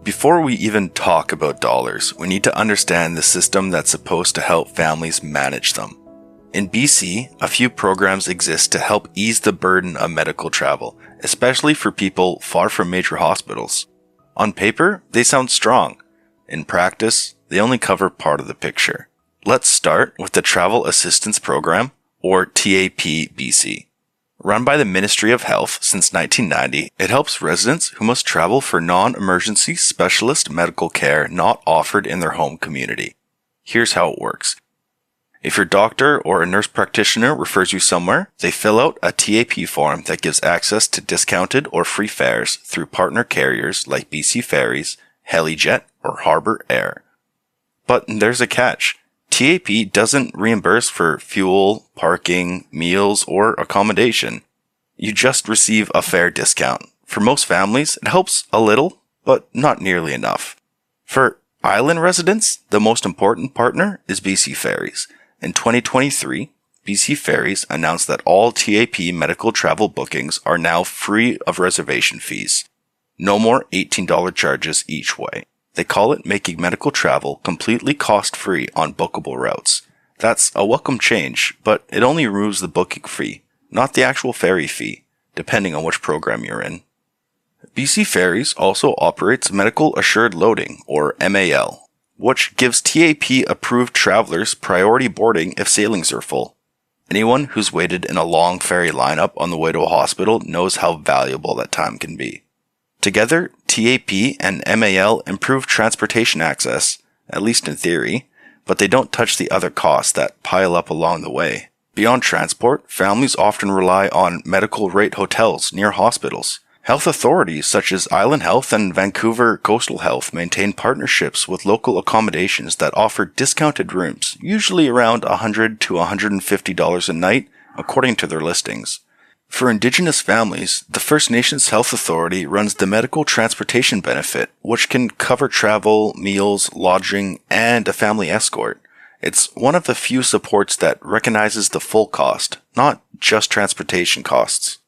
Before we even talk about dollars, we need to understand the system that's supposed to help families manage them. In BC, a few programs exist to help ease the burden of medical travel, especially for people far from major hospitals. On paper, they sound strong. In practice, they only cover part of the picture. Let's start with the Travel Assistance Program, or TAP-BC. Run by the Ministry of Health since 1990, it helps residents who must travel for non-emergency specialist medical care not offered in their home community. Here's how it works. If your doctor or a nurse practitioner refers you somewhere, they fill out a TAP form that gives access to discounted or free fares through partner carriers like BC Ferries, Helijet, or Harbour Air. But there's a catch. TAP doesn't reimburse for fuel, parking, meals, or accommodation. You just receive a fare discount. For most families, it helps a little, but not nearly enough. For island residents, the most important partner is BC Ferries. In 2023, BC Ferries announced that all TAP medical travel bookings are now free of reservation fees. No more $18 charges each way. They call it making medical travel completely cost-free on bookable routes. That's a welcome change, but it only removes the booking fee, not the actual ferry fee, depending on which program you're in. BC Ferries also operates Medical Assured Loading, or MAL, which gives TAP-approved travelers priority boarding if sailings are full. Anyone who's waited in a long ferry lineup on the way to a hospital knows how valuable that time can be. Together, TAP and MAL improve transportation access, at least in theory, but they don't touch the other costs that pile up along the way. Beyond transport, families often rely on medical rate hotels near hospitals. Health authorities such as Island Health and Vancouver Coastal Health maintain partnerships with local accommodations that offer discounted rooms, usually around $100 to $150 a night, according to their listings. For Indigenous families, the First Nations Health Authority runs the Medical Transportation Benefit, which can cover travel, meals, lodging, and a family escort. It's one of the few supports that recognizes the full cost, not just transportation costs.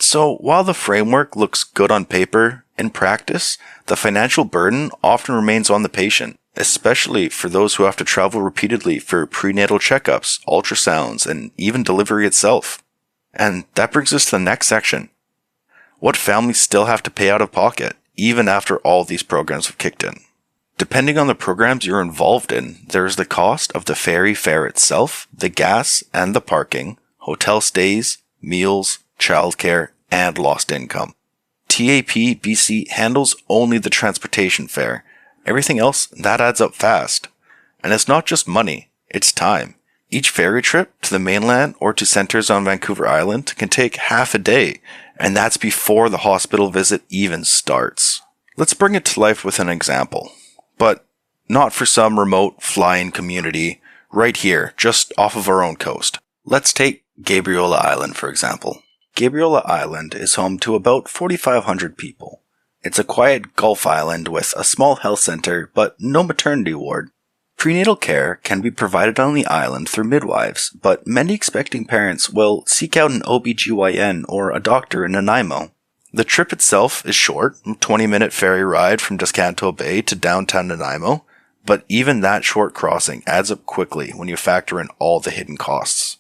So while the framework looks good on paper, in practice, the financial burden often remains on the patient, especially for those who have to travel repeatedly for prenatal checkups, ultrasounds, and even delivery itself. And that brings us to the next section. What families still have to pay out of pocket, even after all these programs have kicked in. Depending on the programs you're involved in, there's the cost of the ferry fare itself, the gas and the parking, hotel stays, meals, childcare, and lost income. TAP BC handles only the transportation fare. Everything else, that adds up fast. And it's not just money, it's time. Each ferry trip to the mainland or to centers on Vancouver Island can take half a day, and that's before the hospital visit even starts. Let's bring it to life with an example, but not for some remote fly-in community right here, just off of our own coast. Let's take Gabriola Island, for example. Gabriola Island is home to about 4,500 people. It's a quiet Gulf island with a small health center, but no maternity ward. Prenatal care can be provided on the island through midwives, but many expecting parents will seek out an OBGYN or a doctor in Nanaimo. The trip itself is short, a 20-minute ferry ride from Descanso Bay to downtown Nanaimo, but even that short crossing adds up quickly when you factor in all the hidden costs.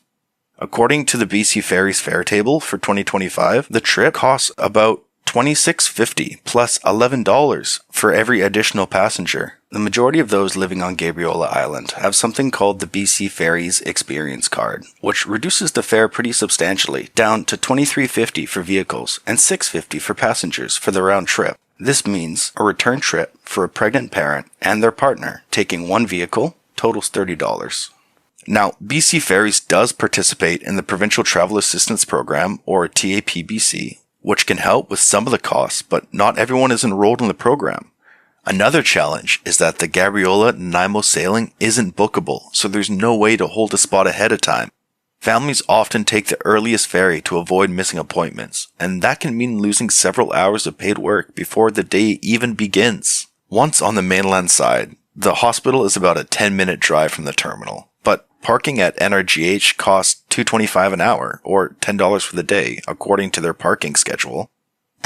According to the BC Ferries fare table for 2025, the trip costs about $26.50 plus $11 for every additional passenger. The majority of those living on Gabriola Island have something called the BC Ferries Experience Card, which reduces the fare pretty substantially, down to $23.50 for vehicles and $6.50 for passengers for the round trip. This means a return trip for a pregnant parent and their partner taking one vehicle totals $30. Now, BC Ferries does participate in the Provincial Travel Assistance Program, or TAPBC, which can help with some of the costs, but not everyone is enrolled in the program. Another challenge is that the Gabriola-Nanaimo sailing isn't bookable, so there's no way to hold a spot ahead of time. Families often take the earliest ferry to avoid missing appointments, and that can mean losing several hours of paid work before the day even begins. Once on the mainland side, the hospital is about a 10-minute drive from the terminal, but parking at NRGH costs $2.25 an hour, or $10 for the day, according to their parking schedule.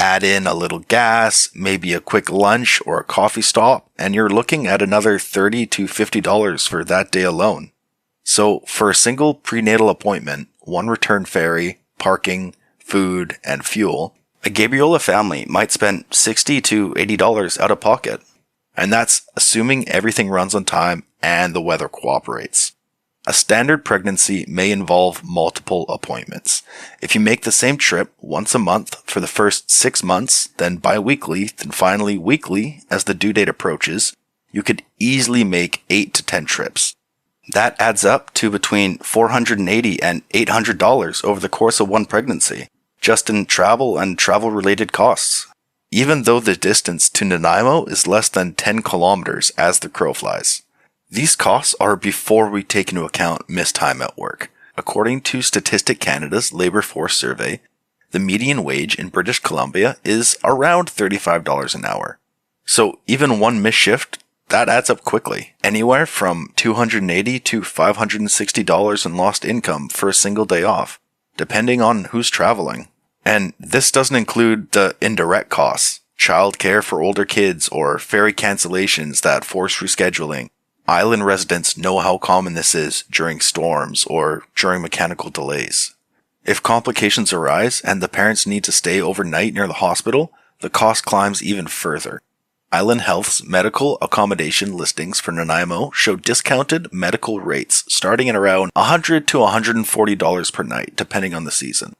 Add in a little gas, maybe a quick lunch or a coffee stop, and you're looking at another $30 to $50 for that day alone. So for a single prenatal appointment, one return ferry, parking, food, and fuel, a Gabriola family might spend $60 to $80 out of pocket. And that's assuming everything runs on time and the weather cooperates. A standard pregnancy may involve multiple appointments. If you make the same trip once a month for the first 6 months, then bi-weekly, then finally weekly as the due date approaches, you could easily make 8 to 10 trips. That adds up to between $480 and $800 over the course of one pregnancy, just in travel and travel-related costs. Even though the distance to Nanaimo is less than 10 kilometers as the crow flies. These costs are before we take into account missed time at work. According to Statistic Canada's Labour Force Survey, the median wage in British Columbia is around $35 an hour. So even one missed shift, that adds up quickly. Anywhere from $280 to $560 in lost income for a single day off, depending on who's traveling. And this doesn't include the indirect costs, childcare for older kids or ferry cancellations that force rescheduling. Island residents know how common this is during storms or during mechanical delays. If complications arise and the parents need to stay overnight near the hospital, the cost climbs even further. Island Health's medical accommodation listings for Nanaimo show discounted medical rates starting at around $100 to $140 per night, depending on the season.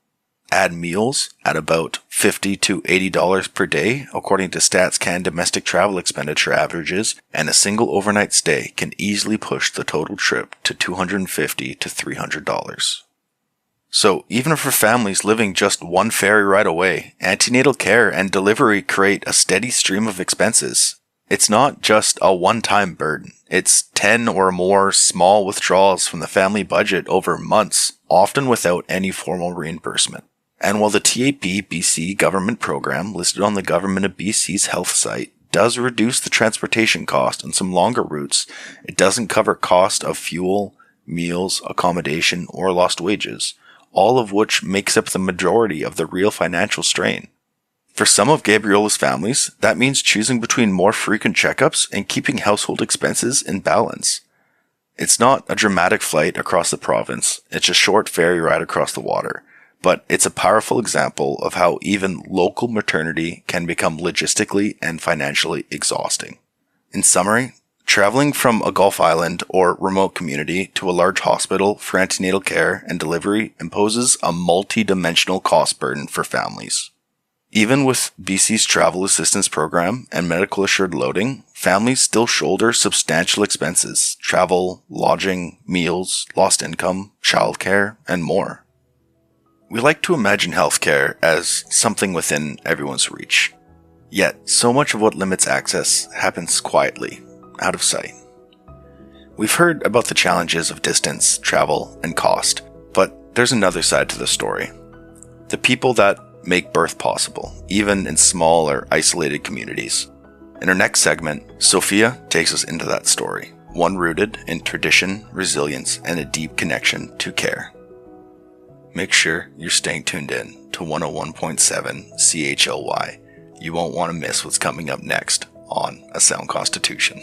Add meals at about $50 to $80 per day, according to StatsCan domestic travel expenditure averages, and a single overnight stay can easily push the total trip to $250 to $300. So even for families living just one ferry ride away, antenatal care and delivery create a steady stream of expenses. It's not just a one-time burden. It's 10 or more small withdrawals from the family budget over months, often without any formal reimbursement. And while the TAPBC government program listed on the Government of BC's health site does reduce the transportation cost on some longer routes, it doesn't cover cost of fuel, meals, accommodation, or lost wages, all of which makes up the majority of the real financial strain. For some of Gabriola's families, that means choosing between more frequent checkups and keeping household expenses in balance. It's not a dramatic flight across the province, it's a short ferry ride across the water. But it's a powerful example of how even local maternity can become logistically and financially exhausting. In summary, traveling from a Gulf island or remote community to a large hospital for antenatal care and delivery imposes a multi-dimensional cost burden for families. Even with BC's travel assistance program and medical assured loading, families still shoulder substantial expenses: travel, lodging, meals, lost income, childcare, and more. We like to imagine healthcare as something within everyone's reach. Yet, so much of what limits access happens quietly, out of sight. We've heard about the challenges of distance, travel, and cost, but there's another side to the story. The people that make birth possible, even in small or isolated communities. In our next segment, Sophia takes us into that story, one rooted in tradition, resilience, and a deep connection to care. Make sure you're staying tuned in to 101.7 CHLY. You won't want to miss what's coming up next on A Sound Constitution.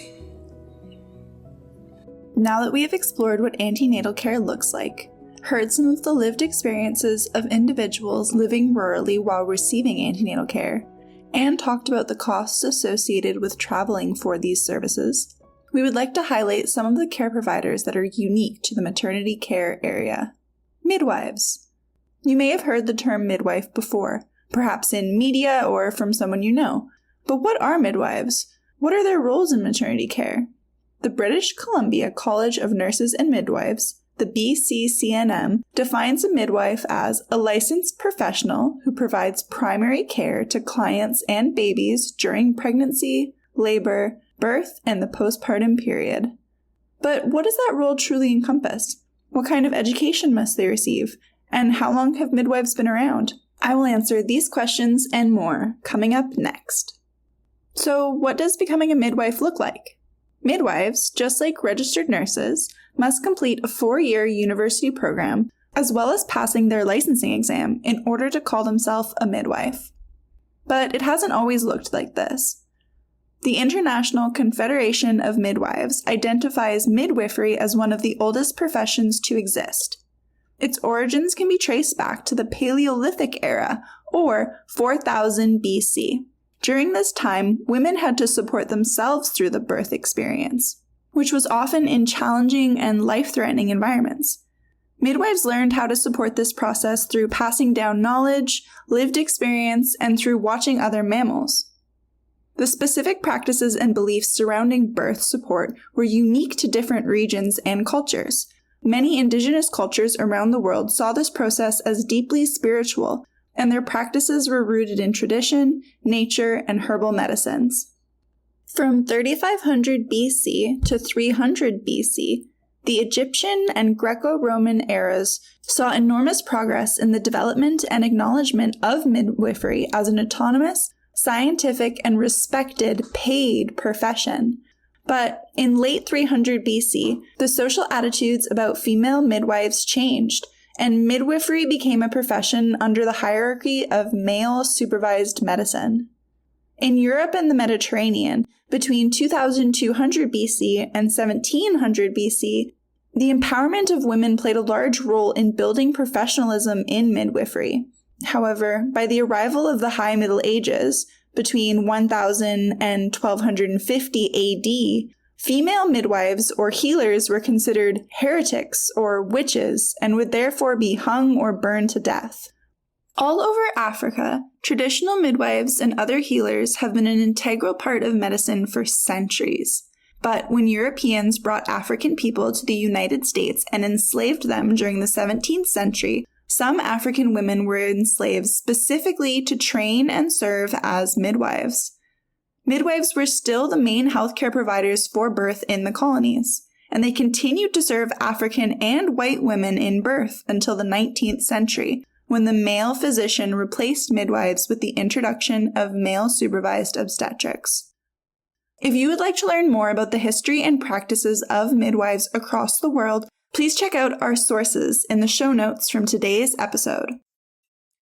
Now that we have explored what antenatal care looks like, heard some of the lived experiences of individuals living rurally while receiving antenatal care, and talked about the costs associated with traveling for these services, we would like to highlight some of the care providers that are unique to the maternity care area. Midwives. You may have heard the term midwife before, perhaps in media or from someone you know. But what are midwives? What are their roles in maternity care? The British Columbia College of Nurses and Midwives, the BCCNM, defines a midwife as a licensed professional who provides primary care to clients and babies during pregnancy, labor, birth, and the postpartum period. But what does that role truly encompass? What kind of education must they receive? And how long have midwives been around? I will answer these questions and more coming up next. So, what does becoming a midwife look like? Midwives, just like registered nurses, must complete a 4-year university program as well as passing their licensing exam in order to call themselves a midwife. But it hasn't always looked like this. The International Confederation of Midwives identifies midwifery as one of the oldest professions to exist. Its origins can be traced back to the Paleolithic era, or 4000 BC. During this time, women had to support themselves through the birth experience, which was often in challenging and life-threatening environments. Midwives learned how to support this process through passing down knowledge, lived experience, and through watching other mammals. The specific practices and beliefs surrounding birth support were unique to different regions and cultures. Many indigenous cultures around the world saw this process as deeply spiritual, and their practices were rooted in tradition, nature, and herbal medicines. From 3500 BC to 300 BC, the Egyptian and Greco-Roman eras saw enormous progress in the development and acknowledgement of midwifery as an autonomous, scientific, and respected paid profession. But in late 300 BC, the social attitudes about female midwives changed, and midwifery became a profession under the hierarchy of male-supervised medicine. In Europe and the Mediterranean, between 2200 BC and 1700 BC, the empowerment of women played a large role in building professionalism in midwifery. However, by the arrival of the High Middle Ages, between 1000 and 1250 AD, female midwives or healers were considered heretics or witches and would therefore be hung or burned to death. All over Africa, traditional midwives and other healers have been an integral part of medicine for centuries. But when Europeans brought African people to the United States and enslaved them during the 17th century, some African women were enslaved specifically to train and serve as midwives. Midwives were still the main healthcare providers for birth in the colonies, and they continued to serve African and white women in birth until the 19th century, when the male physician replaced midwives with the introduction of male-supervised obstetrics. If you would like to learn more about the history and practices of midwives across the world, please check out our sources in the show notes from today's episode.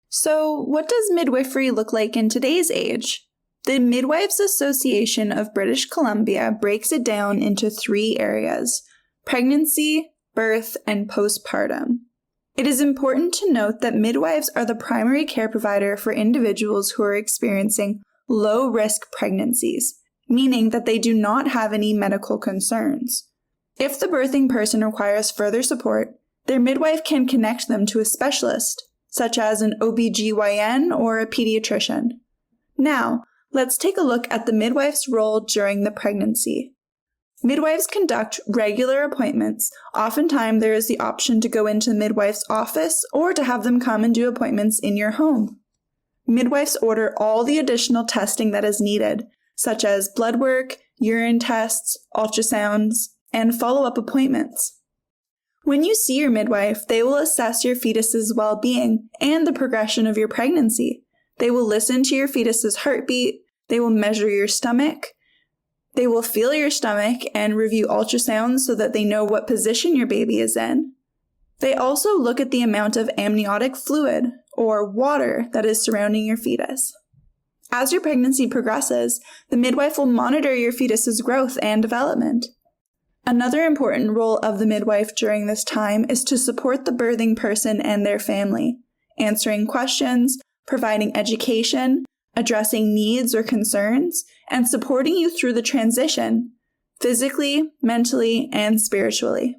So, what does midwifery look like in today's age? The Midwives Association of British Columbia breaks it down into 3 areas: pregnancy, birth, and postpartum. It is important to note that midwives are the primary care provider for individuals who are experiencing low-risk pregnancies, meaning that they do not have any medical concerns. If the birthing person requires further support, their midwife can connect them to a specialist, such as an OBGYN or a pediatrician. Now, let's take a look at the midwife's role during the pregnancy. Midwives conduct regular appointments. Oftentimes, there is the option to go into the midwife's office or to have them come and do appointments in your home. Midwives order all the additional testing that is needed, such as blood work, urine tests, ultrasounds, and follow-up appointments. When you see your midwife, they will assess your fetus's well-being and the progression of your pregnancy. They will listen to your fetus's heartbeat, they will measure your stomach, they will feel your stomach and review ultrasounds so that they know what position your baby is in. They also look at the amount of amniotic fluid, or water, that is surrounding your fetus. As your pregnancy progresses, the midwife will monitor your fetus's growth and development. Another important role of the midwife during this time is to support the birthing person and their family, answering questions, providing education, addressing needs or concerns, and supporting you through the transition, physically, mentally, and spiritually.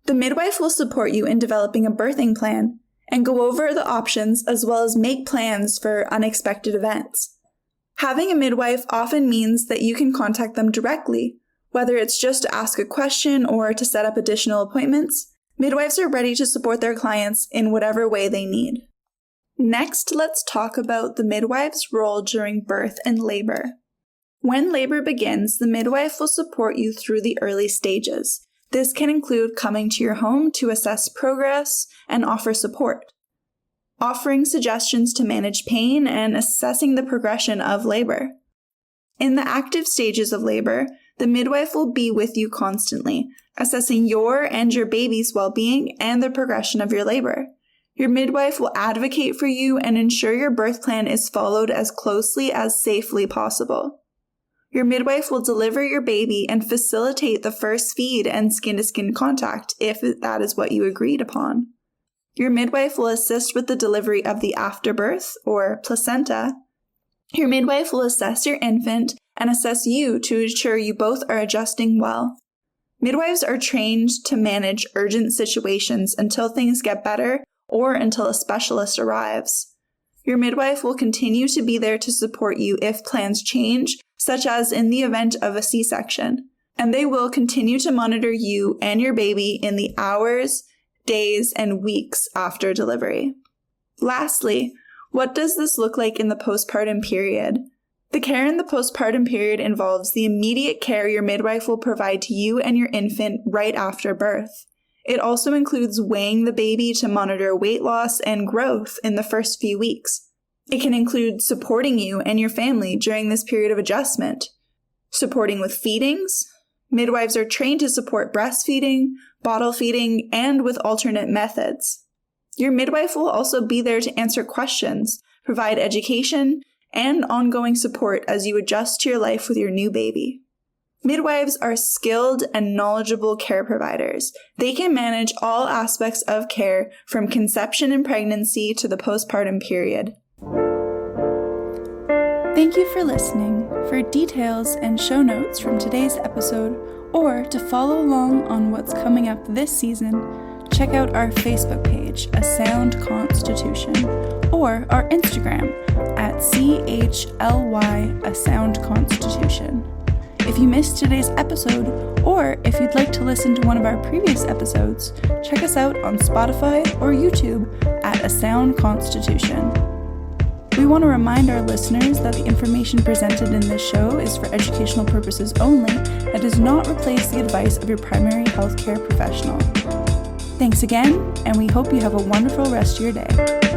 The midwife will support you in developing a birthing plan and go over the options as well as make plans for unexpected events. Having a midwife often means that you can contact them directly, whether it's just to ask a question or to set up additional appointments. Midwives are ready to support their clients in whatever way they need. Next, let's talk about the midwife's role during birth and labor. When labor begins, the midwife will support you through the early stages. This can include coming to your home to assess progress and offer support, offering suggestions to manage pain, and assessing the progression of labor. In the active stages of labor, the midwife will be with you constantly, assessing your and your baby's well-being and the progression of your labor. Your midwife will advocate for you and ensure your birth plan is followed as closely as safely possible. Your midwife will deliver your baby and facilitate the first feed and skin-to-skin contact if that is what you agreed upon. Your midwife will assist with the delivery of the afterbirth, or placenta. Your midwife will assess your infant and assess you to ensure you both are adjusting well. Midwives are trained to manage urgent situations until things get better or until a specialist arrives. Your midwife will continue to be there to support you if plans change, such as in the event of a C-section, and they will continue to monitor you and your baby in the hours, days, and weeks after delivery. Lastly, what does this look like in the postpartum period? The care in the postpartum period involves the immediate care your midwife will provide to you and your infant right after birth. It also includes weighing the baby to monitor weight loss and growth in the first few weeks. It can include supporting you and your family during this period of adjustment, supporting with feedings. Midwives are trained to support breastfeeding, bottle feeding, and with alternate methods. Your midwife will also be there to answer questions, provide education, and ongoing support as you adjust to your life with your new baby. Midwives are skilled and knowledgeable care providers. They can manage all aspects of care from conception and pregnancy to the postpartum period. Thank you for listening. For details and show notes from today's episode, or to follow along on what's coming up this season, check out our Facebook page, A Sound Constitution, or our Instagram at CHLY A Sound Constitution. If you missed today's episode, or if you'd like to listen to one of our previous episodes, check us out on Spotify or YouTube at A Sound Constitution. We want to remind our listeners that the information presented in this show is for educational purposes only and does not replace the advice of your primary healthcare professional. Thanks again, and we hope you have a wonderful rest of your day.